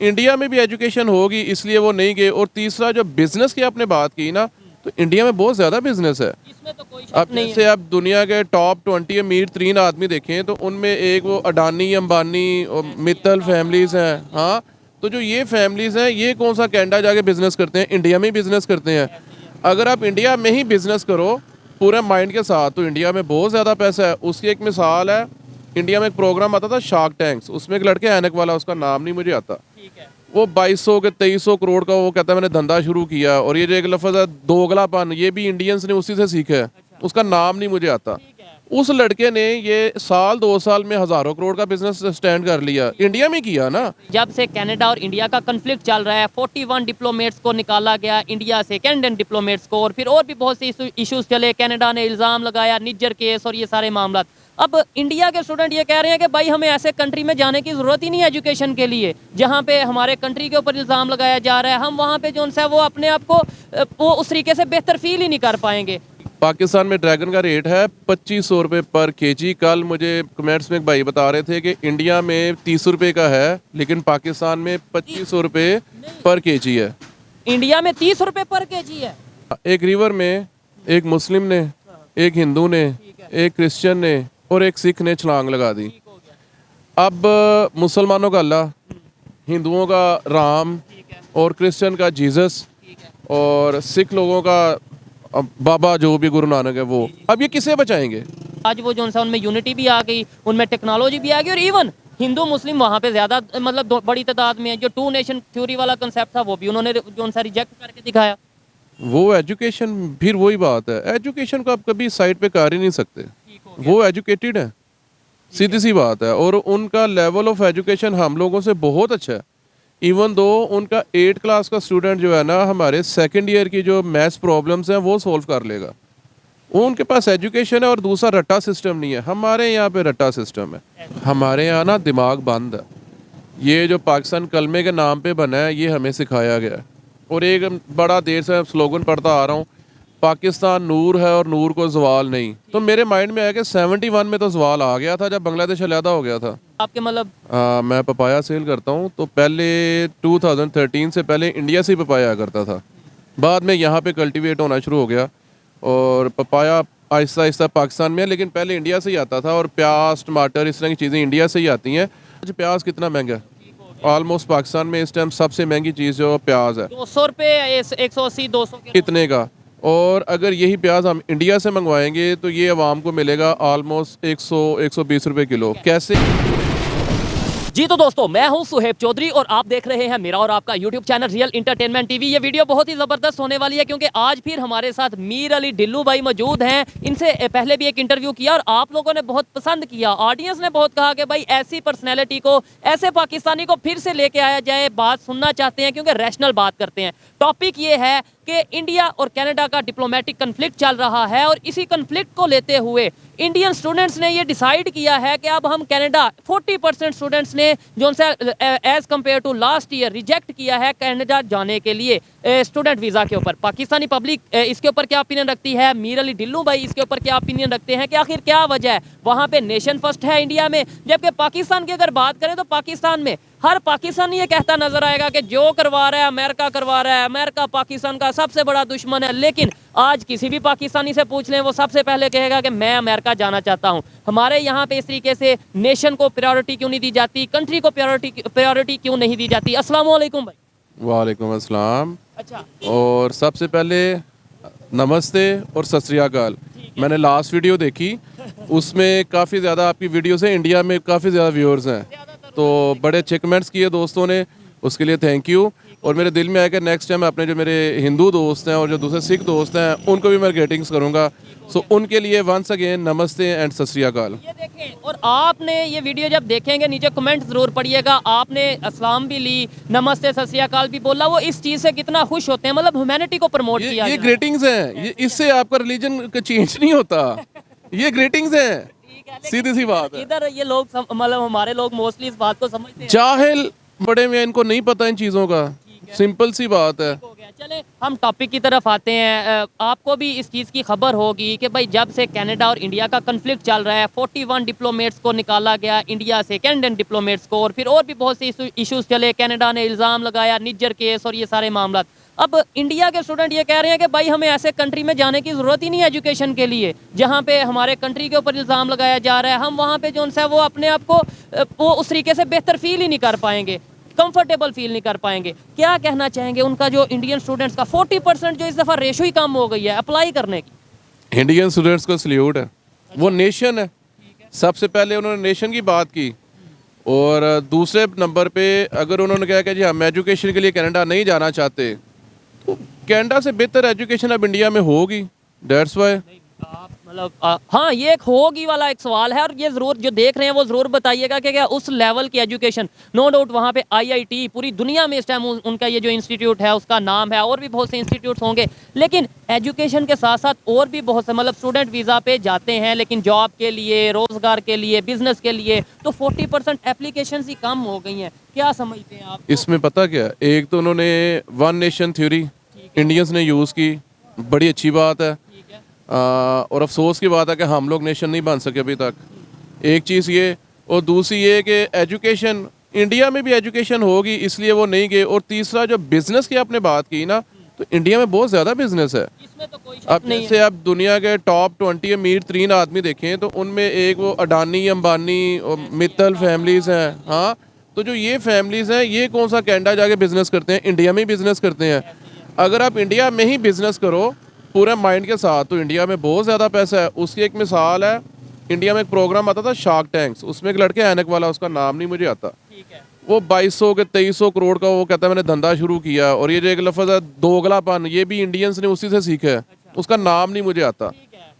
India में भी education होगी इसलिए वो नहीं गए। और तीसरा जो बिजनेस की आपने बात की ना, तो इंडिया में बहुत ज़्यादा बिजनेस है। इसमें तो कोई शक अब नहीं जैसे है। आप दुनिया के टॉप 20 अमीर 3 आदमी देखें तो उनमें एक वो अडानी, अंबानी और मित्तल फैमिलीज़ हैं। हाँ, तो जो ये फैमिलीज़ हैं ये कौन सा कनाडा जाके बिजनेस करते हैं, इंडिया में ही बिजनेस करते हैं। अगर आप इंडिया में ही बिजनेस करो पूरे माइंड के साथ तो इंडिया में बहुत ज़्यादा पैसा है। उसकी एक मिसाल है, इंडिया में एक प्रोग्राम आता था शार्क टैंक्स, उसमें एक लड़के ऐनक वाला, उसका नाम नहीं मुझे आता, ठीक है। वो 2200 के 2300 करोड़ का वो कहता है मैंने धंधा शुरू किया। और ये जो एक लफ्ज़ है दोगलापन, ये भी इंडियंस ने उसी से सीखा है। उसका नाम नहीं मुझे आता। उस लड़के ने ये साल 2 साल में हज़ारों करोड़ का बिजनेस स्टैंड कर लिया, इंडिया में किया ना। जब से कनाडा और इंडिया का कन्फ्लिक्ट चल रहा है, 41 डिप्लोमेट्स को निकाला गया इंडिया से, कैनेडियन डिप्लोमेट्स को, और फिर और भी बहुत से इश्यूज चले। कनाडा ने इल्ज़ाम लगाया, निज्जर केस और ये सारे मामला। अब इंडिया के स्टूडेंट ये कह रहे हैं कि भाई हमें ऐसे कंट्री में जाने की ज़रूरत ही नहीं है एजुकेशन के लिए जहाँ पे हमारे कंट्री के ऊपर इल्ज़ाम लगाया जा रहा है। हम वहाँ पे जो है वो अपने आप को वो उस तरीके से बेहतर फील ही नहीं कर पाएंगे। पाकिस्तान में ड्रैगन का रेट है 2500 रुपये पर केजी। कल मुझे कमेंट्स में एक भाई बता रहे थे कि इंडिया में 30 रुपये का है, लेकिन पाकिस्तान में 2500 रुपये पर केजी है। इंडिया में 30 रुपये पर केजी है। एक रिवर में एक मुस्लिम ने, एक हिंदू ने, एक क्रिश्चियन ने और एक सिख ने छलांग लगा दी। अब मुसलमानों का अल्लाह, हिंदुओं का राम और क्रिश्चियन का जीसस और सिख लोगों का बाबा जो भी गुरु नानक है वो, अब ये किसे बचाएंगे? आज वो जो सा उनमें यूनिटी भी आ गई, उनमें टेक्नोलॉजी भी आ गई, और इवन हिंदू मुस्लिम वहाँ पे ज़्यादा मतलब बड़ी तादाद में है। जो 2 नेशन थ्योरी वाला कंसेप्ट था वो भी उन्होंने जो सा रिजेक्ट करके दिखाया। वो एजुकेशन, फिर वही बात है, एजुकेशन को आप कभी साइड पे कर ही नहीं सकते। वो एजुकेटेड है, सीधी सी बात है, और उनका लेवल ऑफ एजुकेशन हम लोगों से बहुत अच्छा है। इवन दो उनका 8 क्लास का स्टूडेंट जो है ना, हमारे सेकंड ईयर की जो मैथ्स प्रॉब्लम्स हैं वो सॉल्व कर लेगा। वो उनके पास एजुकेशन है और दूसरा रट्टा सिस्टम नहीं है। हमारे यहाँ पे रट्टा सिस्टम है, हमारे यहाँ ना दिमाग बंद है। ये जो पाकिस्तान कलमे के नाम पे बना है ये हमें सिखाया गया है। और एक बड़ा देर से स्लोगन पढ़ता आ रहा हूँ, पाकिस्तान नूर है और नूर को जवाल नहीं। तो मेरे माइंड में आया कि 71 में तो जवाल आ गया था जब बांग्लादेश अलहदा हो गया था। आपके मतलब मैं पपाया सेल करता हूँ, तो पहले 2013 से पहले इंडिया से ही पपाया आया करता था। बाद में यहाँ पे कल्टीवेट होना शुरू हो गया और पपाया आहिस्ता आहिस्ता पाकिस्तान में है, लेकिन पहले इंडिया से ही आता था। और प्याज, टमाटर, इस तरह की चीज़ें इंडिया से ही आती हैं। आज प्याज कितना महंगा है? ऑलमोस्ट पाकिस्तान में इस टाइम सबसे महंगी चीज़ जो प्याज है, 200 रुपये, 180 200 के इतने का। और अगर यही प्याज हम इंडिया से मंगवाएंगे तो ये आवाम को मिलेगा ऑलमोस्ट 100-120 रुपये किलो। कैसे? जी तो दोस्तों, मैं हूं सुहेब चौधरी और आप देख रहे हैं मेरा और आपका YouTube channel real entertainment TV. ये वीडियो बहुत ही ज़बरदस्त होने वाली है क्योंकि आज फिर हमारे साथ मीर अली ढिल्लू भाई मौजूद हैं। इनसे पहले भी एक इंटरव्यू किया और आप लोगों ने बहुत पसंद किया। ऑडियंस ने बहुत कहा कि भाई ऐसी पर्सनैलिटी को, ऐसे पाकिस्तानी को फिर से लेके आया जाए, बात सुनना चाहते हैं क्योंकि रैशनल बात करते हैं। टॉपिक ये है कि इंडिया और कनाडा का डिप्लोमेटिक कन्फ्लिक्ट चल रहा है और इसी कन्फ्लिक्ट को लेते हुए इंडियन स्टूडेंट्स ने ये डिसाइड किया है कि अब हम कनाडा, 40% स्टूडेंट्स ने जो as compared to last year reject किया है कनाडा जाने के लिए स्टूडेंट वीज़ा के ऊपर। पाकिस्तानी पब्लिक इसके ऊपर क्या ओपिनियन रखती है, मीर अली ढिल्लू भाई इसके ऊपर क्या ओपिनियन रखते हैं कि आखिर क्या वजह है। वहाँ पे नेशन फर्स्ट है इंडिया में, जबकि पाकिस्तान की अगर बात करें तो पाकिस्तान में हर पाकिस्तानी ये कहता नजर आएगा कि जो करवा रहा है अमेरिका करवा रहा है, अमेरिका पाकिस्तान का सबसे बड़ा दुश्मन है। लेकिन आज किसी भी पाकिस्तानी से पूछ लें, वो सबसे पहले कहेगा कि मैं अमेरिका जाना चाहता हूं। हमारे यहाँ पे इस तरीके से नेशन को प्रायोरिटी क्यों नहीं दी जाती, कंट्री को प्रायोरिटी क्यों नहीं दी जाती। अस्सलाम वालेकुम भाई। वालेकुम अस्सलाम। अच्छा, और सबसे पहले नमस्ते और सत श्री अकाल। मैंने लास्ट वीडियो देखी, उसमें काफ़ी ज़्यादा आपकी वीडियो से इंडिया में काफ़ी ज़्यादा व्यूअर्स हैं, तो बड़े अच्छे कमेंट्स किए दोस्तों ने, उसके लिए थैंक यू। और मेरे दिल में आया कि नेक्स्ट टाइम अपने जो मेरे हिंदू दोस्त हैं और जो दूसरे सिख दोस्त हैं उनको भी मैं ग्रीटिंग्स करूँगा। सो उनके लिए वंस अगेन नमस्ते एंड सत श्री अकाल। ये देखें, और आपने ये वीडियो जब देखेंगे नीचे कमेंट जरूर पढ़िएगा। आपने अस्सलाम भी ली, नमस्ते सत श्री अकाल भी बोला, वो इस चीज़ से कितना खुश होते हैं, मतलब ह्यूमैनिटी को प्रमोट किया। ये ग्रीटिंग्स हैं, ये इससे आपका रिलीजन का चेंज नहीं होता, ये ग्रीटिंग्स हैं, सीधी सी बात है। इधर ये लोग मतलब हमारे लोग मोस्टली इस बात को समझते हैं। जाहिल बड़े में इनको नहीं पता इन चीज़ों का, सिंपल सी बात है। चले हम टॉपिक की तरफ आते हैं। आपको भी इस चीज़ की खबर होगी कि भाई जब से कनाडा और इंडिया का कन्फ्लिक्ट चल रहा है, 41 डिप्लोमेट्स को निकाला गया इंडिया से, कैनेडियन डिप्लोमेट्स को, और फिर और भी बहुत से इश्यूज चले। कनाडा ने इल्ज़ाम लगाया, निज्जर केस और ये सारे मामला। अब इंडिया के स्टूडेंट ये कह रहे हैं कि भाई हमें ऐसे कंट्री में जाने की ज़रूरत ही नहीं है एजुकेशन के लिए जहाँ पे हमारे कंट्री के ऊपर इल्ज़ाम लगाया जा रहा है। हम वहाँ पे जो है वो अपने आप को वो उस तरीके से बेहतर फील ही नहीं कर पाएंगे, कंफर्टेबल फील नहीं कर पाएंगे। क्या कहना चाहेंगे उनका जो इंडियन स्टूडेंट्स का 40% जो इस दफ़ा रेशो ही कम हो गई है अप्लाई करने की? इंडियन स्टूडेंट्स को सल्यूट है, वो नेशन है। सबसे पहले उन्होंने नेशन की बात की, और दूसरे नंबर पे अगर उन्होंने कहा कि जी हम एजुकेशन के लिए कनाडा नहीं जाना चाहते, तो कनाडा से बेहतर एजुकेशन अब इंडिया में होगी। दैट्स वाई मतलब हाँ, ये एक होगी वाला एक सवाल है, और ये ज़रूर जो देख रहे हैं वो ज़रूर बताइएगा कि क्या उस लेवल की एजुकेशन, नो डाउट वहाँ पे आईआईटी पूरी दुनिया में इस टाइम उनका ये जो इंस्टीट्यूट है उसका नाम है, और भी बहुत से इंस्टीट्यूट्स होंगे, लेकिन एजुकेशन के साथ साथ और भी बहुत से मतलब स्टूडेंट वीज़ा पे जाते हैं, लेकिन जॉब के लिए, रोज़गार के लिए, बिजनेस के लिए तो 40% एप्लीकेशन ही कम हो गई हैं। क्या समझते हैं आप? इसमें पता क्या, एक तो उन्होंने वन नेशन थ्योरी इंडियंस ने यूज़ की, बड़ी अच्छी बात है। और अफसोस की बात है कि हम लोग नेशन नहीं बन सके अभी तक। एक चीज़ ये, और दूसरी ये कि एजुकेशन इंडिया में भी एजुकेशन होगी इसलिए वो नहीं गए। और तीसरा जो बिज़नेस की आपने बात की ना, तो इंडिया में बहुत ज़्यादा बिजनेस है। इसमें तो कोई अब जैसे आप दुनिया के टॉप 20 अमीर 3 आदमी देखें तो उनमें एक वो अडानी, अंबानी और मित्तल फैमिलीज़ हैं। हाँ, तो जो ये फैमिलीज़ हैं ये कौन सा कनाडा जाके बिज़नेस करते हैं, इंडिया में ही बिज़नेस करते हैं। अगर आप इंडिया में ही बिज़नेस करो पूरे माइंड के साथ, तो इंडिया में बहुत ज़्यादा पैसा है। उसकी एक मिसाल है, इंडिया में एक प्रोग्राम आता था शार्क टैंक्स, उसमें एक लड़के ऐनक वाला, उसका नाम नहीं मुझे आता, वो 2200 के 2300 करोड़ का वो कहता है मैंने धंधा शुरू किया। और ये जो एक लफ्ज़ है दोगलापन, ये भी इंडियंस ने उसी से सीखा है। उसका नाम नहीं मुझे आता।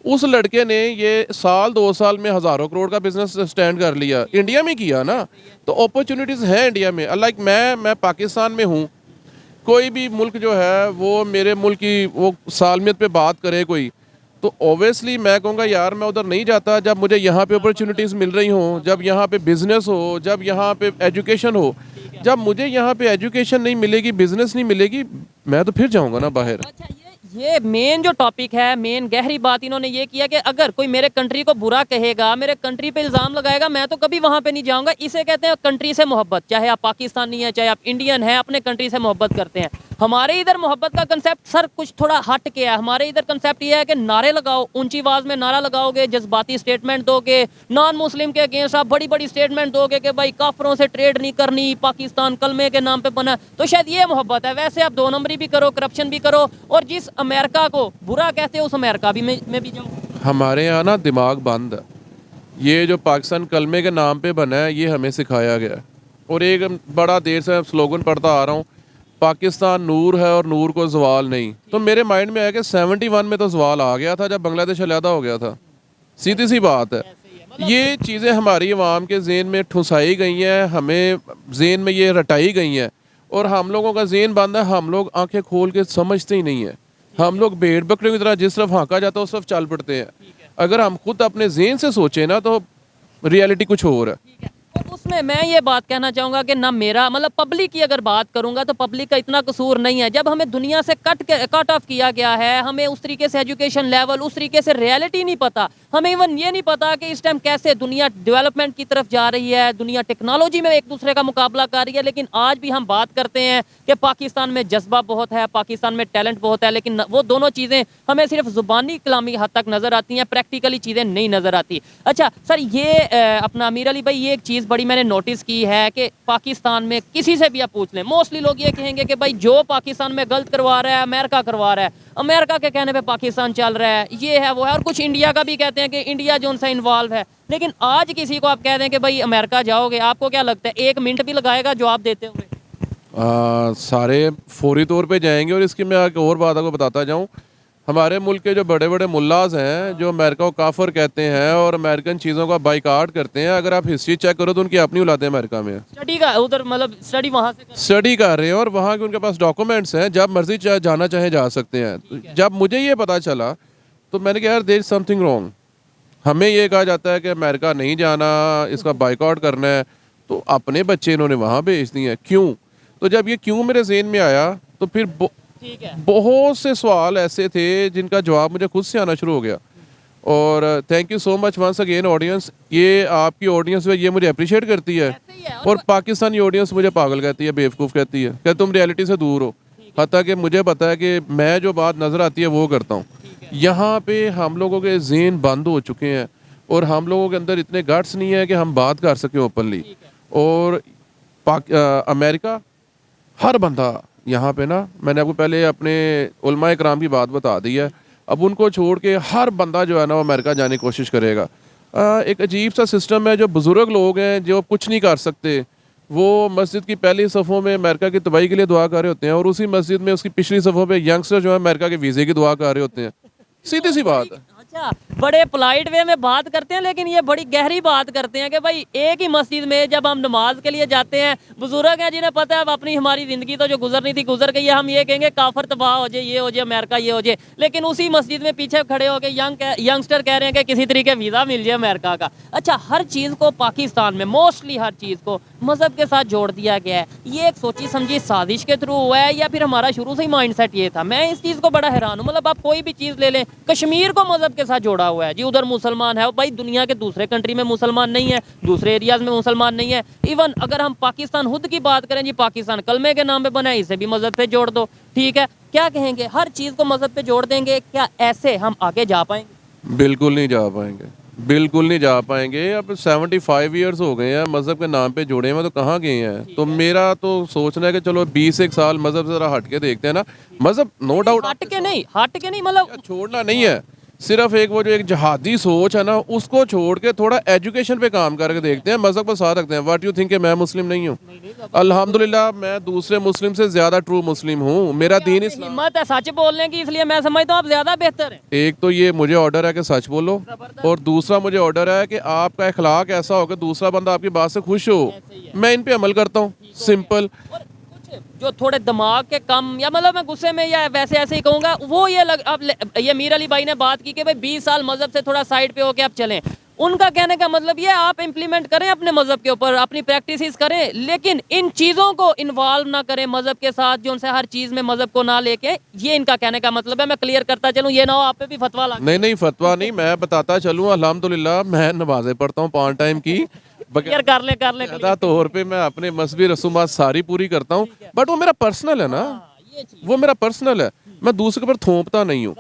उस लड़के ने ये साल 2 साल में हज़ारों करोड़ का बिजनेस स्टैंड कर लिया, इंडिया में किया ना। तो अपॉर्चुनिटीज़ हैं इंडिया में। लाइक मैं पाकिस्तान में हूँ, कोई भी मुल्क जो है वो मेरे मुल्क की वो सालमियत पे बात करे कोई, तो ओबियसली मैं कहूँगा यार मैं उधर नहीं जाता जब मुझे यहाँ पे अपॉर्चुनिटीज़ मिल रही हों, जब यहाँ पे बिज़नेस हो, जब यहाँ पे एजुकेशन हो। जब मुझे यहाँ पे एजुकेशन नहीं मिलेगी, बिज़नेस नहीं मिलेगी, मैं तो फिर जाऊँगा ना बाहर। अच्छा, ये मेन जो टॉपिक है, मेन गहरी बात इन्होंने ये किया कि अगर कोई मेरे कंट्री को बुरा कहेगा, मेरे कंट्री पे इल्ज़ाम लगाएगा, मैं तो कभी वहाँ पे नहीं जाऊँगा। इसे कहते हैं कंट्री से मोहब्बत। चाहे आप पाकिस्तानी हैं, चाहे आप इंडियन हैं, अपने कंट्री से मोहब्बत करते हैं। हमारे इधर मोहब्बत का कंसेप्ट सर कुछ थोड़ा हट के है। हमारे इधर कंसेप्ट ये है कि नारे लगाओ, ऊंची आवाज़ में नारा लगाओगे, जज्बाती स्टेटमेंट दोगे, नॉन मुस्लिम के अगेंस्ट आप बड़ी बड़ी स्टेटमेंट दोगे कि भाई काफरों से ट्रेड नहीं करनी, पाकिस्तान कलमे के नाम पे बना, तो शायद ये मोहब्बत है। वैसे आप 2 नंबरी भी करो, करप्शन भी करो, और जिस अमेरिका को बुरा कहते हो उस अमेरिका भी में भी जाऊँ। हमारे यहाँ ना दिमाग बंद है। ये जो पाकिस्तान कलमे के नाम पे बना है ये हमें सिखाया गया है। और एक बड़ा देर से स्लोगन पढ़ता आ रहा हूँ, पाकिस्तान नूर है और नूर को जवाल नहीं। तो मेरे माइंड में आया कि 71 में तो जवाल आ गया था जब बांग्लादेश अलहदा हो गया था। सीधी सी बात है। ये चीज़ें हमारी अवाम के ज़हन में ठुसाई गई हैं, हमें ज़हन में ये रटाई गई हैं, और हम लोगों का ज़हन बंद है। हम लोग आंखें खोल के समझते ही नहीं है। हम लोग भेड़ बकरे की तरह जिस तरफ हाँका जाता है उस तरफ चल पड़ते हैं। अगर हम खुद अपने ज़हन से सोचें ना तो रियलिटी कुछ और है। और उसमें मैं ये बात कहना चाहूँगा कि ना मेरा मतलब पब्लिक की अगर बात करूँगा तो पब्लिक का इतना कसूर नहीं है। जब हमें दुनिया से कट ऑफ किया गया है, हमें उस तरीके से एजुकेशन लेवल, उस तरीके से रियलिटी नहीं पता। हमें इवन ये नहीं पता कि इस टाइम कैसे दुनिया डेवलपमेंट की तरफ जा रही है, दुनिया टेक्नोलॉजी में एक दूसरे का मुकाबला कर रही है। लेकिन आज भी हम बात करते हैं कि पाकिस्तान में जज्बा बहुत है, पाकिस्तान में टैलेंट बहुत है, लेकिन वो दोनों चीज़ें हमें सिर्फ ज़ुबानी कलामी हद तक नज़र आती हैं, प्रैक्टिकली चीज़ें नहीं नज़र आती। अच्छा सर, ये अपना अमीर अली भाई, ये एक चीज़ बड़ी मैंने नोटिस की है कि पाकिस्तान में किसी से भी आप पूछ लें, मोस्टली लोग ये कहेंगे कि भाई जो पाकिस्तान में गलत करवा रहा है अमेरिका करवा रहा है, अमेरिका के कहने पे पाकिस्तान चल रहा है, ये है वो है। और कुछ इंडिया का भी कहते हैं कि इंडिया जो उनसे इन्वॉल्व है। लेकिन आज किसी को आप कह दें कि भाई अमेरिका जाओगे, आपको क्या लगता है 1 मिनट भी लगाएगा जवाब देते हुए? सारे फौरी तौर पे जाएंगे। और इसकी मैं एक और बात आपको बताता जाऊँ, हमारे मुल्क के जो बड़े बड़े मुल्लाज हैं जो अमेरिका को काफर कहते हैं और अमेरिकन चीज़ों का बाइकाट करते हैं, अगर आप हिस्ट्री चेक करो तो उनकी अपनी औलादें अमेरिका में स्टडी का उधर मतलब स्टडी वहाँ से स्टडी कर रहे हैं और वहाँ के उनके पास डॉक्यूमेंट्स हैं, जब मर्जी जाना चाहे जा सकते हैं। तो जब मुझे ये पता चला तो मैंने कहा यार देयर इज समथिंग रॉन्ग। हमें ये कहा जाता है कि अमेरिका नहीं जाना, इसका बाइकआउट करना है, तो अपने बच्चे इन्होंने वहाँ भेज दिए हैं। क्यों? तो जब ये क्यों मेरे ज़हन में आया तो फिर ठीक है। बहुत से सवाल ऐसे थे जिनका जवाब मुझे खुद से आना शुरू हो गया। और thank you so much once again audience, ये आपकी ऑडियंस है, ये मुझे अप्रिशिएट करती है। ऐसे ही है। और पाकिस्तानी ऑडियंस मुझे पागल कहती है, बेवकूफ़ कहती है, क्या तुम रियलिटी से दूर हो। हत्ता कि मुझे पता है कि मैं जो बात नज़र आती है वो करता हूँ। यहाँ पे हम लोगों के ज़हन बंद हो चुके हैं और हम लोगों के अंदर इतने गट्स नहीं है कि हम बात कर सकें ओपनली। और अमेरिका, हर बंदा यहाँ पे ना, मैंने आपको पहले अपने उलमा इकराम की बात बता दी है, अब उनको छोड़ के हर बंदा जो है ना वो अमेरिका जाने की कोशिश करेगा। एक अजीब सा सिस्टम है, जो बुज़ुर्ग लोग हैं जो कुछ नहीं कर सकते, वो मस्जिद की पहली सफ़ों में अमेरिका की तबाही के लिए दुआ कर रहे होते हैं, और उसी मस्जिद में उसकी पिछली सफ़ों पे यंगस्टर जो है अमेरिका के वीज़े की दुआ कर रहे होते हैं। सीधी सी बात है। अच्छा, बड़े पोलाइट वे में बात करते हैं, लेकिन ये बड़ी गहरी बात करते हैं कि भाई एक ही मस्जिद में जब हम नमाज के लिए जाते हैं, बुजुर्ग हैं जिन्हें पता है अब अपनी हमारी ज़िंदगी तो जो गुजरनी थी गुजर गई है, हम ये कहेंगे काफर तबाह हो जाए, ये हो जाए, अमेरिका ये हो जाए, लेकिन उसी मस्जिद में पीछे खड़े होकर यंगस्टर कह रहे हैं कि किसी तरीके वीज़ा मिल जाए अमेरिका का। अच्छा, हर चीज़ को पाकिस्तान में मोस्टली हर चीज़ को मज़हब के साथ जोड़ दिया गया है। ये एक सोची समझी साजिश के थ्रू हुआ है या फिर हमारा शुरू से ही माइंडसेट ये था? मैं इस चीज़ को बड़ा हैरान हूँ। मतलब आप कोई भी चीज़ ले लें, कश्मीर को मज़हब के साथ जोड़ा हुआ है जी, उधर मुसलमान है भाई, दुनिया के दूसरे कंट्री में मुसलमान नहीं है, दूसरे एरियाज में मुसलमान नहीं है। इवन अगर हम पाकिस्तान खुद की बात करें जी, पाकिस्तान कलमे के नाम पे बना है, इसे भी मज़हब पे जोड़ दो, ठीक है, क्या कहेंगे? हर चीज़ को मज़हब पे जोड़ देंगे, क्या ऐसे हम आगे जा पाएंगे? बिल्कुल नहीं जा पाएंगे, बिल्कुल नहीं जा पाएंगे। अब 75 ईयर्स हो गए हैं मज़हब के नाम पे जुड़े हुए, तो कहाँ गए हैं? तो मेरा तो सोचना है कि चलो 20 एक साल मज़हब से ज़रा हट के देखते हैं ना। मज़हब नो डाउट हट के नहीं, मतलब छोड़ना नहीं है, सिर्फ एक वो जो एक जहादी सोच है ना, उसको छोड़ के थोड़ा एजुकेशन पे काम करके देखते हैं, मज़हब को साथ रखते हैं। व्हाट यू थिंक कि मैं मुस्लिम नहीं हूँ? अल्हम्दुलिल्लाह मैं दूसरे मुस्लिम से ज़्यादा ट्रू मुस्लिम हूँ। मेरा दीन इस्लाम। हिम्मत है सच बोलने की, इसलिए मैं समझता हूँ आप ज्यादा बेहतर हैं। एक तो ये मुझे ऑर्डर है कि सच बोलो, और दूसरा मुझे ऑर्डर है कि आपका अखलाक ऐसा हो कि दूसरा बंदा आपकी बात से खुश हो। मैं इन पे अमल करता हूँ, सिंपल। और कुछ जो थोड़े दिमाग के कम, या मतलब मैं गुस्से में या वैसे ऐसे ही कहूँगा, वो ये ये मीर अली भाई ने बात की कि भाई 20 साल मजहब से थोड़ा साइड पे होके आप चलें। उनका कहने का मतलब ये, आप इम्प्लीमेंट करें अपने मजहब के ऊपर, अपनी प्रैक्टिसेस करें, लेकिन इन चीज़ों को इन्वॉल्व ना करें मजहब के साथ, जो उनसे हर चीज़ में मजहब को ना लेके। ये इनका कहने का मतलब है। मैं क्लियर करता चलूँ, ये ना हो आप पे भी फतवा लगे। नहीं नहीं, फतवा नहीं, मैं बताता चलूँ। अल्हम्दुलिल्लाह मैं नमाजें पढ़ता हूँ 5 टाइम की। क्लियर कर ले ज़्यादा तौर पे मैं अपने मजहबी रसूमात सारी पूरी करता हूँ, बट वो मेरा पर्सनल है ना, ये चीज़ वो मेरा पर्सनल है। मैं दूसरे के ऊपर थोपता नहीं हूँ।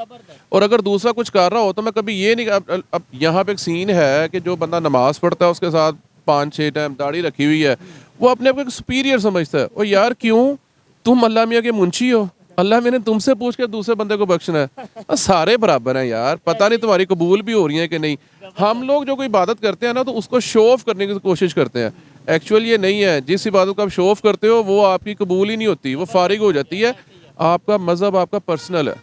और अगर दूसरा कुछ कर रहा हो तो मैं कभी ये नहीं, अब यहाँ पे एक सीन है कि जो बंदा नमाज पढ़ता है उसके साथ 5-6 टाइम दाढ़ी रखी हुई है, वो अपने आप को एक सुपीरियर समझता है। और यार क्यों? तुम अल्लाह मियाँ के मुंशी हो, अल्लाह मैंने तुमसे पूछ के दूसरे बंदे को बख्शना है। सारे बराबर हैं यार, पता नहीं तुम्हारी कबूल भी हो रही है कि नहीं। हम लोग जो कोई इबादत करते हैं ना, तो उसको शो ऑफ करने की कोशिश करते हैं। एक्चुअल ये नहीं है। जिस इबादत को आप शो ऑफ करते हो वो आपकी कबूल ही नहीं होती, वो फारिग हो जाती है। आपका मज़हब आपका पर्सनल है,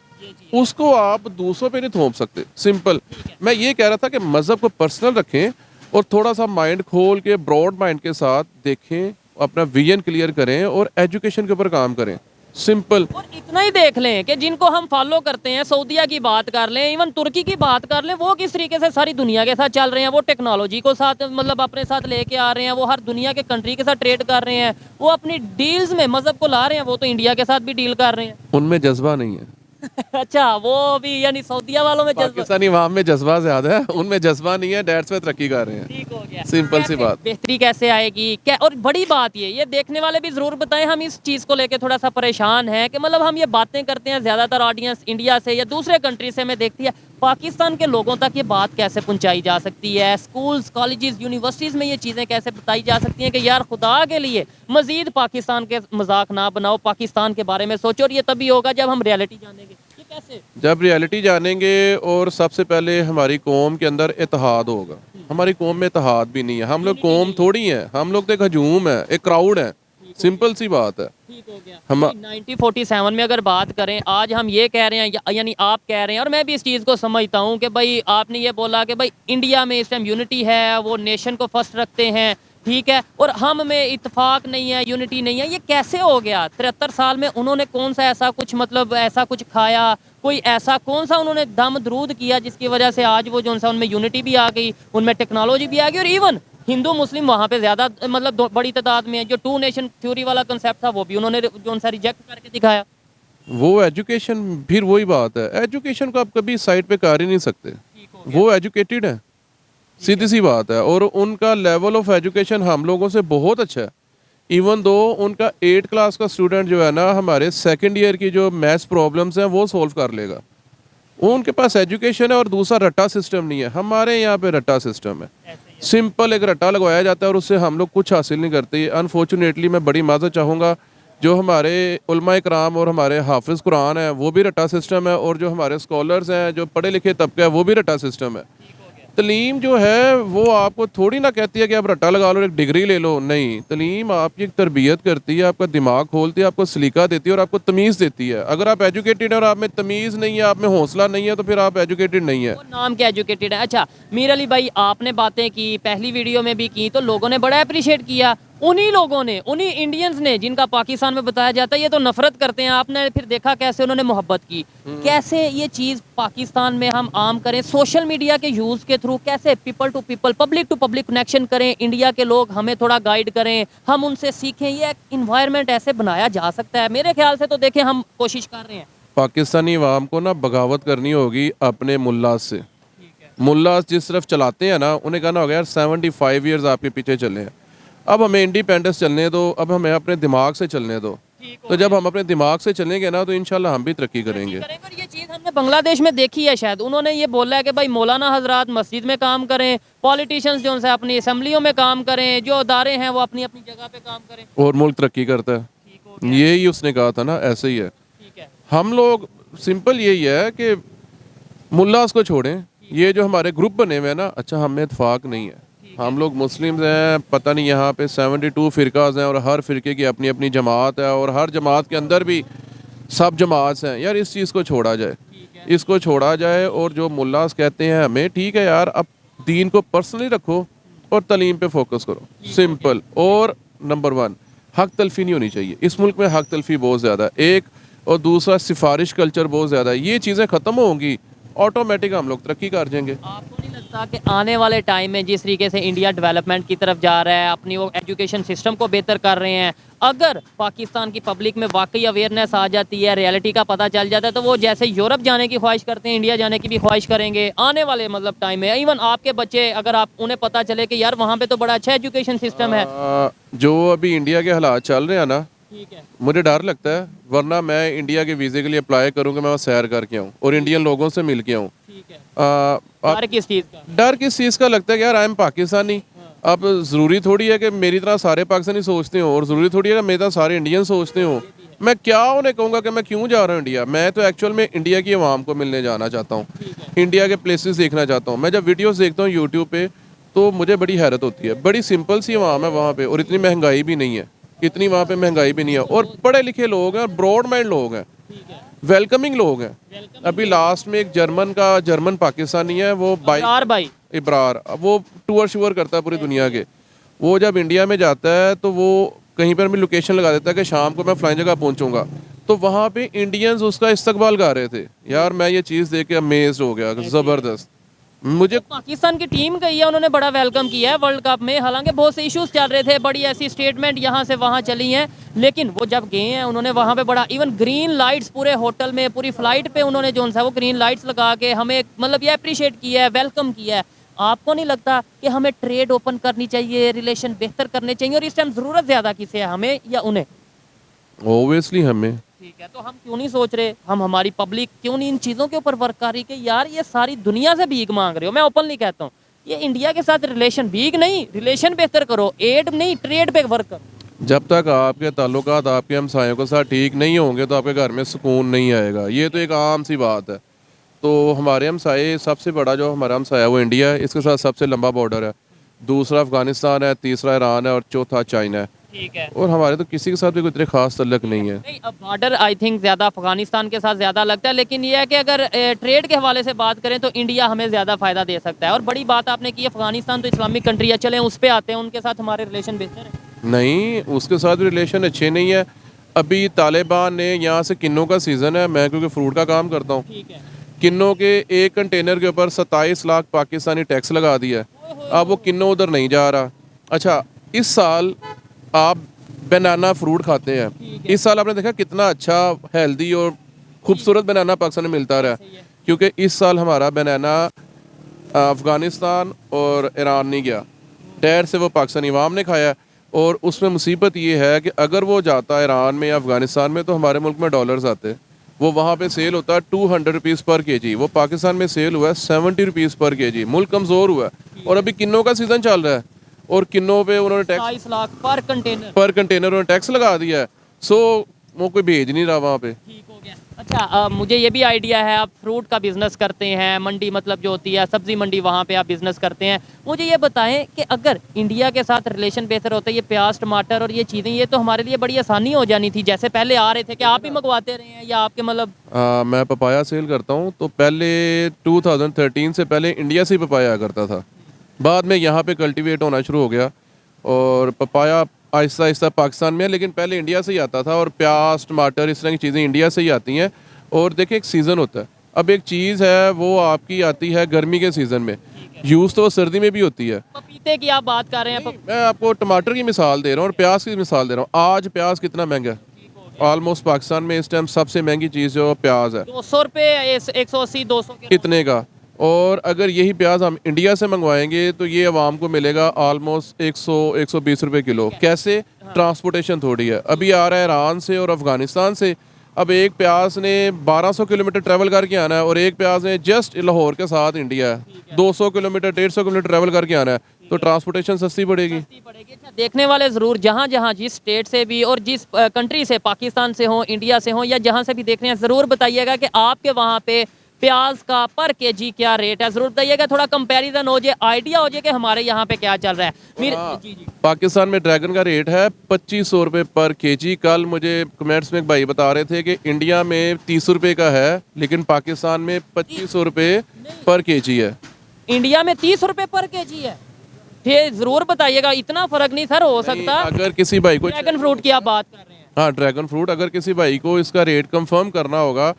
उसको आप दूसरों पे नहीं थोप सकते, सिंपल। मैं ये कह रहा था कि मज़हब को पर्सनल रखें और थोड़ा सा माइंड खोल के ब्रॉड माइंड के साथ देखें, अपना विजन क्लियर करें और एजुकेशन के ऊपर काम करें, सिंपल। और इतना ही देख लें कि जिनको हम फॉलो करते हैं, सऊदीया की बात कर लें, इवन तुर्की की बात कर लें, वो किस तरीके से सारी दुनिया के साथ चल रहे हैं। वो टेक्नोलॉजी को साथ मतलब अपने साथ लेके आ रहे हैं, वो हर दुनिया के कंट्री के साथ ट्रेड कर रहे हैं, वो अपनी डील्स में मजहब को ला रहे हैं। वो तो इंडिया के साथ भी डील कर रहे हैं। उनमें जज्बा नहीं है। अच्छा, वो भी यानी सऊदीया वालों में जज्बा, पाकिस्तानी अवाम में जज्बा ज्यादा है, उनमें जज्बा नहीं है। डेट्स पे तरक्की कर रहे हैं, ठीक हो गया। सिंपल सी बात। बेहतरी कैसे आएगी क्या? और बड़ी बात ये देखने वाले भी जरूर बताएं। हम इस चीज़ को लेके थोड़ा सा परेशान हैं कि मतलब हम ये बातें करते हैं, ज़्यादातर ऑडियंस इंडिया से या दूसरे कंट्री से मैं देखती है, पाकिस्तान के लोगों तक ये बात कैसे पहुंचाई जा सकती है? स्कूल्स, कॉलेजेस, यूनिवर्सिटीज़ में ये चीज़ें कैसे बताई जा सकती हैं कि यार खुदा के लिए मज़ीद पाकिस्तान के मजाक ना बनाओ, पाकिस्तान के बारे में सोचो। और ये तभी होगा जब हम रियलिटी जानेंगे। ये कैसे? जब रियलिटी जानेंगे और सबसे पहले हमारी कौम के अंदर इत्तेहाद होगा। हमारी कौम में इत्तेहाद भी नहीं है। हम लोग कौम थोड़ी है, हम लोग तो एक हजूम है, एक क्राउड है, सिंपल सी बात है। ठीक हो गया। हम 1947 में अगर बात करें, आज हम ये कह रहे हैं यानी आप कह रहे हैं, और मैं भी इस चीज़ को समझता हूँ कि भाई आपने ये बोला कि भाई इंडिया में इस टाइम यूनिटी है, वो नेशन को फर्स्ट रखते हैं, ठीक है, और हम में इत्तेफाक नहीं है, यूनिटी नहीं है। ये कैसे हो गया? 73 साल में उन्होंने कौन सा ऐसा कुछ मतलब ऐसा कुछ खाया, कोई ऐसा कौन सा उन्होंने दम दरूद किया जिसकी वजह से आज वो जो सा उनमें यूनिटी भी आ गई, उनमें टेक्नोलॉजी भी आ गई, और इवन हिंदू मुस्लिम वहाँ पे ज़्यादा मतलब बड़ी तादाद में है। जो 2 नेशन थ्योरी वाला कंसेप्ट था वो भी उन्होंने जो उनसे रिजेक्ट करके दिखाया। वो एजुकेशन, फिर वही बात है, एजुकेशन को आप कभी साइड पे कर ही नहीं सकते। वो एजुकेटेड है, सीधी सी बात है, और उनका लेवल ऑफ एजुकेशन हम लोगों से बहुत अच्छा है। इवन दो उनका 8 क्लास का स्टूडेंट जो है ना, हमारे सेकंड ईयर की जो मैथ्स प्रॉब्लम्स हैं वो सॉल्व कर लेगा। वो उनके पास एजुकेशन है, और दूसरा रट्टा सिस्टम नहीं है। हमारे यहाँ पे रट्टा सिस्टम है, सिंपल एक रट्टा लगवाया जाता है और उससे हम लोग कुछ हासिल नहीं करते। अनफॉर्चुनेटली मैं बड़ी माजरत चाहूँगा, जो हमारे उलमा इकराम और हमारे हाफिज़ कुरान है वो भी रट्टा सिस्टम है, और जो हमारे स्कॉलर्स हैं, जो पढ़े लिखे तबका है, वो भी रट्टा सिस्टम है। तलीम जो है वो आपको थोड़ी ना कहती है कि आप रट्टा लगा लो, एक डिग्री ले लो। नहीं, तलीम आपकी एक तरबियत करती है, आपका दिमाग खोलती है, आपको सलीका देती है और आपको तमीज़ देती है। अगर आप एजुकेटेड है और आप में तमीज़ नहीं है, आप में हौसला नहीं है, तो फिर आप एजुकेटेड नहीं है। वो नाम क्या एजुकेटेड है। अच्छा मीर अली भाई, आपने बातें की, पहली वीडियो में भी की, तो लोगों ने बड़ा अप्रिशिएट किया। उन्हीं लोगों ने, उन्हीं इंडियंस ने जिनका पाकिस्तान में बताया जाता है ये तो नफरत करते हैं, आपने फिर देखा कैसे उन्होंने मोहब्बत की। कैसे ये चीज़ पाकिस्तान में हम आम करें सोशल मीडिया के यूज़ के थ्रू, कैसे people to people, public to public connection करें, इंडिया के लोग हमें थोड़ा गाइड करें, हम उनसे सीखें। ये इन्वायरमेंट ऐसे बनाया जा सकता है। मेरे ख्याल से तो देखें, हम कोशिश कर रहे हैं। पाकिस्तानी अवाम को ना बगावत करनी होगी अपने मुल्ला से। मुल्ला जिस तरफ चलाते हैं ना, उन्हें कहना होगा यार 75 ईयर्स आपके पीछे चले हैं, अब हमें इंडिपेंडेंस चलने दो, अब हमें अपने दिमाग से चलने दो। तो जब हम अपने दिमाग से चलेंगे ना, तो इंशाल्लाह हम भी तरक्की करेंगे। और ये चीज़ हमने बांग्लादेश में देखी है। शायद उन्होंने ये बोला है कि भाई मौलाना हजरात मस्जिद में काम करें, पॉलिटिशियंस जो उनसे अपनी असम्बलियों में काम करें, जो अदारे हैं वो अपनी अपनी जगह पे काम करें, और मुल्क तरक्की करता है। यही उसने कहा था ना, ऐसे ही है। ठीक है। हम लोग सिंपल यही है कि मुल्लास को छोड़ें, ये जो हमारे ग्रुप बने हुए हैं ना, अच्छा हमें इत्फाक नहीं है। हम लोग मुस्लिम्स हैं, पता नहीं यहाँ पे 72 फ़िरकाज़ हैं, और हर फ़िरके की अपनी अपनी जमात है, और हर जमात के अंदर भी सब जमात हैं। यार इस चीज़ को छोड़ा जाए, इसको छोड़ा जाए, और जो मुल्लास कहते हैं हमें, ठीक है यार, अब दीन को पर्सनली रखो और तलीम पे फोकस करो, सिंपल। और नंबर 1, हक तलफी नहीं होनी चाहिए। इस मुल्क में हक तलफी बहुत ज़्यादा है, एक, और दूसरा सिफारिश कल्चर बहुत ज़्यादा है। ये चीज़ें ख़त्म होंगी, ऑटोमेटिक हम लोग तरक्की कर जाएंगे। आपको नहीं लगता कि आने वाले टाइम में जिस तरीके से इंडिया डेवलपमेंट की तरफ जा रहा है, अपनी वो एजुकेशन सिस्टम को बेहतर कर रहे हैं, अगर पाकिस्तान की पब्लिक में वाकई अवेयरनेस आ जाती है, रियलिटी का पता चल जाता है, तो वो जैसे यूरोप जाने की ख्वाहिश करते हैं, इंडिया जाने की भी ख्वाहिश करेंगे आने वाले मतलब टाइम में। इवन आपके बच्चे, अगर आप उन्हें पता चले कि यार वहाँ पे तो बड़ा अच्छा एजुकेशन सिस्टम है। जो अभी इंडिया के हालात चल रहे हैं ना, ठीक है। मुझे डर लगता है, वरना मैं इंडिया के वीज़े के लिए अप्लाई करूँगा, मैं वहाँ सैर करके आऊँ और इंडियन लोगों से मिल के आऊँ। ठीक है। आ, डर किस चीज़ का? डर किस चीज़ का लगता है कि यार आई एम पाकिस्तानी। अब ज़रूरी थोड़ी है कि मेरी तरह सारे पाकिस्तानी सोचते हो, और ज़रूरी थोड़ी है कि मेरी तरह सारे इंडियन सोचते हो। मैं क्या उन्हें कहूँगा कि मैं क्यों जा रहा हूँ इंडिया? मैं तो एक्चुअल में इंडिया की आवाम को मिलने जाना चाहता हूँ, इंडिया के प्लेसेस देखना चाहता हूँ। मैं जब वीडियोस देखता हूँ यूट्यूब पे, तो मुझे बड़ी हैरत होती है। बड़ी सिंपल सी आवाम है वहाँ पे, और इतनी महंगाई भी नहीं है, इतनी वहाँ पे महंगाई भी नहीं है, और पढ़े लिखे लोग हैं, और ब्रॉड माइंड लोग हैं, वेलकमिंग लोग हैं। अभी लास्ट में एक जर्मन पाकिस्तानी है, वो यार भाई इब्रार, वो टूर शूर करता है पूरी दुनिया के। वो जब इंडिया में जाता है तो वो कहीं पर भी लोकेशन लगा देता है कि शाम को मैं फलानी जगह पहुंचूंगा, तो वहाँ पे इंडियंस उसका इस्तकबाल कर रहे थे। यार मैं ये चीज़ देख के अमेज्ड हो गया, ज़बरदस्त। मुझे पाकिस्तान की टीम गई है, उन्होंने बड़ा वेलकम किया है वर्ल्ड कप में। हालांकि बहुत से इश्यूज चल रहे थे, बड़ी ऐसी स्टेटमेंट यहाँ से वहाँ चली हैं, लेकिन वो जब गए हैं उन्होंने वहाँ पे बड़ा, इवन ग्रीन लाइट्स पूरे होटल में, पूरी फ्लाइट पे उन्होंने जो है वो ग्रीन लाइट्स लगा के हमें मतलब ये अप्रिशिएट किया है, वेलकम किया है। आपको नहीं लगता कि हमें ट्रेड ओपन करनी चाहिए, रिलेशन बेहतर करने चाहिए, और इस टाइम ज़रूरत ज़्यादा किसे है, हमें या उन्हें? ओबियसली हमें। ठीक है, तो हम क्यों नहीं सोच रहे, हम हमारी पब्लिक क्यों नहीं इन चीज़ों के ऊपर वर्क कर रही कि यार ये सारी दुनिया से भीख मांग रहे हो? मैं ओपनली कहता हूँ, ये इंडिया के साथ रिलेशन, भीख नहीं, रिलेशन बेहतर करो, एड नहीं, ट्रेड पे वर्क करो। जब तक आपके ताल्लुकात आपके हमसायों के साथ ठीक नहीं होंगे, तो आपके घर में सुकून नहीं आएगा। ये तो एक आम सी बात है। तो हमारे हमसाये, सबसे बड़ा जो हमारा हमसाया वो इंडिया है, इसके साथ सबसे लंबा बॉर्डर है, दूसरा अफगानिस्तान है, तीसरा ईरान है, और चौथा चाइना है। ठीक है। और हमारे तो किसी के साथ भी कोई इतने खास तल्लक नहीं है। नहीं, अब बॉर्डर आई थिंक ज़्यादा अफगानिस्तान के साथ ज़्यादा लगता है, लेकिन ये है कि अगर ट्रेड के हवाले से बात करें तो इंडिया हमें ज़्यादा फ़ायदा दे सकता है। और बड़ी बात आपने की, अफगानिस्तान तो इस्लामिक कंट्री है, चलें उस पर आते हैं, उनके साथ हमारे रिलेशन बेहतर है? नहीं, उसके साथ भी रिलेशन अच्छे नहीं है। अभी तालिबान ने, यहाँ से किन्नों का सीज़न है, मैं क्योंकि फ्रूट का काम करता हूँ, ठीक है। किन्नों के एक कंटेनर के ऊपर 27 लाख पाकिस्तानी टैक्स लगा दिया है। अब वो किन्नों उधर नहीं जा रहा। अच्छा, इस साल आप बनाना फ्रूट खाते हैं। इस साल आपने देखा कितना अच्छा हेल्दी और खूबसूरत बनाना पाकिस्तान में मिलता रहा, क्योंकि इस साल हमारा बनाना अफ़गानिस्तान और ईरान नहीं गया, डैर से वो पाकिस्तानी अवाम ने खाया। और उसमें मुसीबत ये है कि अगर वो जाता ईरान में या अफ़गानिस्तान में तो हमारे मुल्क में डॉलर्स आते, वो वहाँ पे सेल होता है 200 रुपीज़ पर केजी, वो पाकिस्तान में सेल हुआ है 70 रुपीज़ पर केजी। मुल्क कमज़ोर हुआ है और अभी किन्नों का सीज़न चल रहा है और किन्नों पे उन्होंने टैक्स 22 लाख पर कंटेनर उन्होंने टैक्स लगा दिया है। सो वो कोई भेज नहीं रहा वहाँ पे। ठीक हो गया। अच्छा मुझे ये भी आइडिया है, आप फ्रूट का बिजनेस करते हैं, मंडी मतलब जो होती है सब्जी मंडी, वहाँ पे आप बिजनेस करते हैं। मुझे ये बताएं कि अगर इंडिया के साथ रिलेशन बेहतर होता है, ये प्याज टमाटर और ये चीज़ें, ये तो हमारे लिए बड़ी आसानी हो जानी थी। जैसे पहले आ रहे थे कि आप ही मंगवाते रहे हैं या आपके मतलब मैं पपाया सेल करता हूँ, तो पहले 2013 से पहले इंडिया से ही पपाया आया करता था, बाद में यहाँ पे कल्टीवेट होना शुरू हो गया और पपाया आहिस्ता आहिस्ता पाकिस्तान में है, लेकिन पहले इंडिया से ही आता था। और प्याज टमाटर इस तरह की चीज़ें इंडिया से ही आती हैं। और देखिए एक सीज़न होता है, अब एक चीज़ है वो आपकी आती है गर्मी के सीज़न में, यूज़ तो सर्दी में भी होती है। पपीते की आप बात कर रहे हैं। मैं आपको टमाटर की मिसाल दे रहा हूँ और प्याज की मिसाल दे रहा हूँ। आज प्याज कितना महंगा है, ऑलमोस्ट पाकिस्तान में इस टाइम सबसे महंगी चीज़ जो प्याज है 200 रुपये, 180 200 के इतने का। और अगर यही प्याज हम इंडिया से मंगवाएंगे तो ये आवाम को मिलेगा ऑलमोस्ट 100-120 रुपए किलो। कैसे? ट्रांसपोर्टेशन थोड़ी है। अभी आ रहा है ईरान से और अफ़गानिस्तान से। अब एक प्याज ने 1200 किलोमीटर ट्रैवल करके आना है और एक प्याज ने जस्ट लाहौर के साथ इंडिया है 200 किलोमीटर 150 किलोमीटर ट्रैवल करके आना है, तो ट्रांसपोर्टेशन सस्ती पड़ेगी। अच्छा, देखने वाले ज़रूर जहाँ जहाँ जिस स्टेट से भी और जिस कंट्री से, पाकिस्तान से हो, इंडिया से हो या जहाँ से भी देख रहे हैं, ज़रूर बताइएगा कि आपके वहाँ पे प्याज का पर केजी क्या रेट है। ज़रूर बताइएगा, थोड़ा कंपैरिजन हो जाए, आइडिया हो जाए कि हमारे यहाँ पे क्या चल रहा है। जी जी पाकिस्तान में ड्रैगन का रेट है 2500 रुपये पर केजी। कल मुझे कमेंट्स में एक भाई बता रहे थे कि इंडिया में 30 रुपये का है, लेकिन पाकिस्तान में 2500 रुपये पर केजी है। इंडिया में 30 रुपये पर केजी है। फिर ज़रूर बताइएगा, इतना फ़र्क नहीं सर हो सकता। अगर किसी भाई को ड्रैगन फ्रूट की आप बात कर रहे हैं। हाँ, ड्रैगन फ्रूट, अगर किसी भाई को इसका रेट कंफर्म करना होगा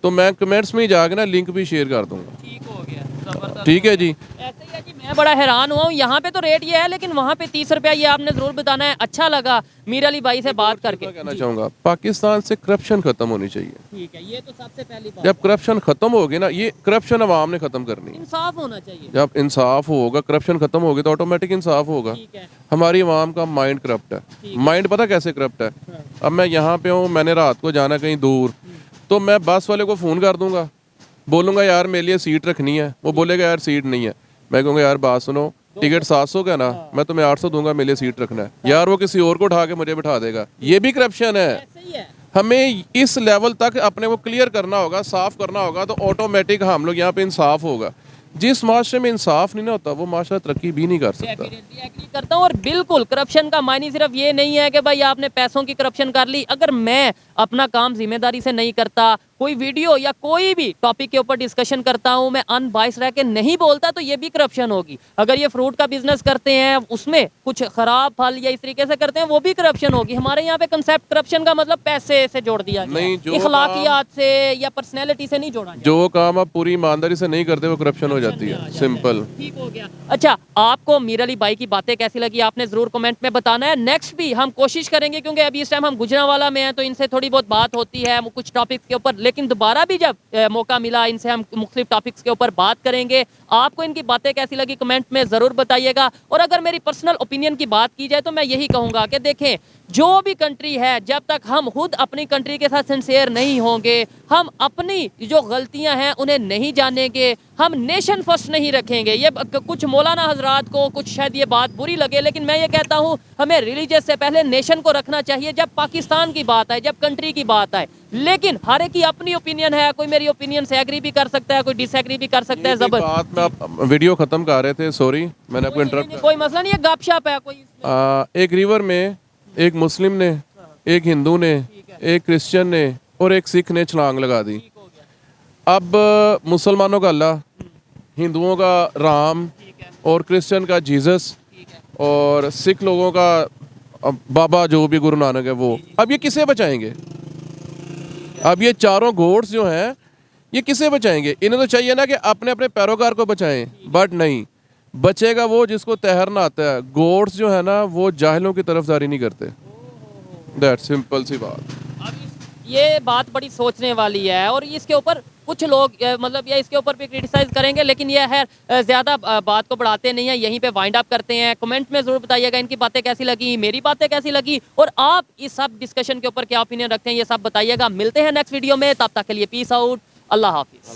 तो मैं कमेंट्स में ही जाकर ना लिंक भी शेयर कर दूंगा। ठीक हो गया, ज़बरदस्त। ठीक है जी। ऐसे ही है जी, मैं बड़ा हैरान हुआ हूँ। यहाँ पे तो रेट ये है लेकिन वहाँ पे 30 रुपया, ये आपने ज़रूर बताना है। अच्छा लगा मीर अली भाई से बात करके। कहना चाहूँगा पाकिस्तान से करप्शन खत्म होनी चाहिए। ठीक है, ये तो सबसे पहली बात। जब करप्शन खत्म होगी ना, ये करप्शन अवाम ने खत्म करनी है। इंसाफ होना चाहिए। जब इंसाफ होगा, करप्शन खत्म होगी तो ऑटोमेटिक इंसाफ होगा। ठीक है। हमारी अवाम का माइंड करप्ट है। माइंड पता कैसे करप्ट है? अब मैं यहाँ पे हूँ, मैंने रात को जाना कहीं दूर, तो मैं बस वाले को फ़ोन कर दूंगा, बोलूँगा यार मेरे लिए सीट रखनी है, वो बोलेगा यार सीट नहीं है। मैं कहूँगा यार बात सुनो, टिकट 700 का ना, मैं तुम्हें 800 दूंगा, मेरे लिए सीट रखना है। यार वो किसी और को उठा के मुझे बिठा देगा। ये भी करप्शन है। ऐसे ही है। हमें इस लेवल तक अपने को क्लियर करना होगा, साफ करना होगा, तो ऑटोमेटिक हम लोग यहाँ पे इंसाफ होगा। जिस माशरे में इंसाफ नहीं ना होता वो माशरा तरक्की भी नहीं कर सकता। डेफिनेटली एग्री करता हूँ। और बिल्कुल करप्शन का मायने सिर्फ ये नहीं है कि भाई आपने पैसों की करप्शन कर ली। अगर मैं अपना काम जिम्मेदारी से नहीं करता, कोई वीडियो या कोई भी टॉपिक के ऊपर डिस्कशन करता हूँ, मैं अनबाइस रह के नहीं बोलता, तो ये भी करप्शन होगी। अगर ये फ्रूट का बिजनेस करते हैं, उसमें कुछ खराब फल या इस तरीके से करते हैं, वो भी करप्शन होगी। हमारे यहाँ पे कंसेप्ट करप्शन का मतलब पैसे से जोड़ दिया गया नहीं, है, जो इखलाकियात से या पर्सनैलिटी से नहीं जोड़ा गया। जो काम आप पूरी ईमानदारी से नहीं करते वो करप्शन हो जाती है। सिंपल। ठीक हो गया। अच्छा, आपको मीर अली भाई की बातें कैसी लगी आपने जरूर कमेंट में बताना है। नेक्स्ट भी हम कोशिश करेंगे, क्योंकि अभी इस टाइम हम गुजरांवाला में हैं तो इनसे थोड़ी बहुत बात होती है कुछ टॉपिक्स के ऊपर, लेकिन दोबारा भी जब मौका मिला इनसे हम मुख्तलिफ टॉपिक्स के ऊपर बात करेंगे। आपको इनकी बातें कैसी लगी कमेंट में ज़रूर बताइएगा। और अगर मेरी पर्सनल ओपिनियन की बात की जाए तो मैं यही कहूँगा कि देखें, जो भी कंट्री है, जब तक हम खुद अपनी कंट्री के साथ सिंसियर नहीं होंगे, हम अपनी जो गलतियां हैं उन्हें नहीं जानेंगे, हम नेशन फर्स्ट नहीं रखेंगे। ये कुछ मौलाना हजरात को कुछ शायद ये बात बुरी लगे, लेकिन मैं ये कहता हूँ हमें रिलीजियस से पहले नेशन को रखना चाहिए जब पाकिस्तान की बात आए, जब कंट्री की बात आए। लेकिन हर एक की अपनी ओपिनियन है, कोई मेरी ओपिनियन से एग्री भी कर सकता है, कोई डिसएग्री भी कर सकता है। जबर बात में आप वीडियो खत्म कर रहे थे, सॉरी मैंने आपको इंटरप्ट। कोई मसला नहीं है, गपशप है कोई। एक रिवर में एक मुस्लिम ने, एक हिंदू ने, एक क्रिश्चियन ने और एक सिख ने छलांग लगा दी। अब मुसलमानों का अल्लाह, हिंदुओं का राम और क्रिश्चियन का जीसस और सिख लोगों का बाबा जो भी गुरु नानक है वो, अब ये किसे बचाएंगे? अब ये चारों घोड्स जो हैं ये किसे बचाएंगे? इन्हें तो चाहिए ना कि अपने अपने पैरोकार को बचाएं, बट नहीं, बचेगा वो जिसको तैरना आता है। घोड्स जो है ना वो जाहिलों की तरफदारी नहीं करते। दैट सिंपल सी बात। ये बात बड़ी सोचने वाली है और इसके ऊपर कुछ लोग मतलब ये इसके ऊपर भी क्रिटिसाइज करेंगे, लेकिन ये है ज़्यादा बात को बढ़ाते नहीं है, यहीं पे वाइंड अप करते हैं। कमेंट में ज़रूर बताइएगा इनकी बातें कैसी लगी, मेरी बातें कैसी लगी, और आप इस सब डिस्कशन के ऊपर क्या ओपिनियन रखते हैं ये सब बताइएगा। मिलते हैं नेक्स्ट वीडियो में, तब तक के लिए पीस आउट, अल्लाह हाफिज़।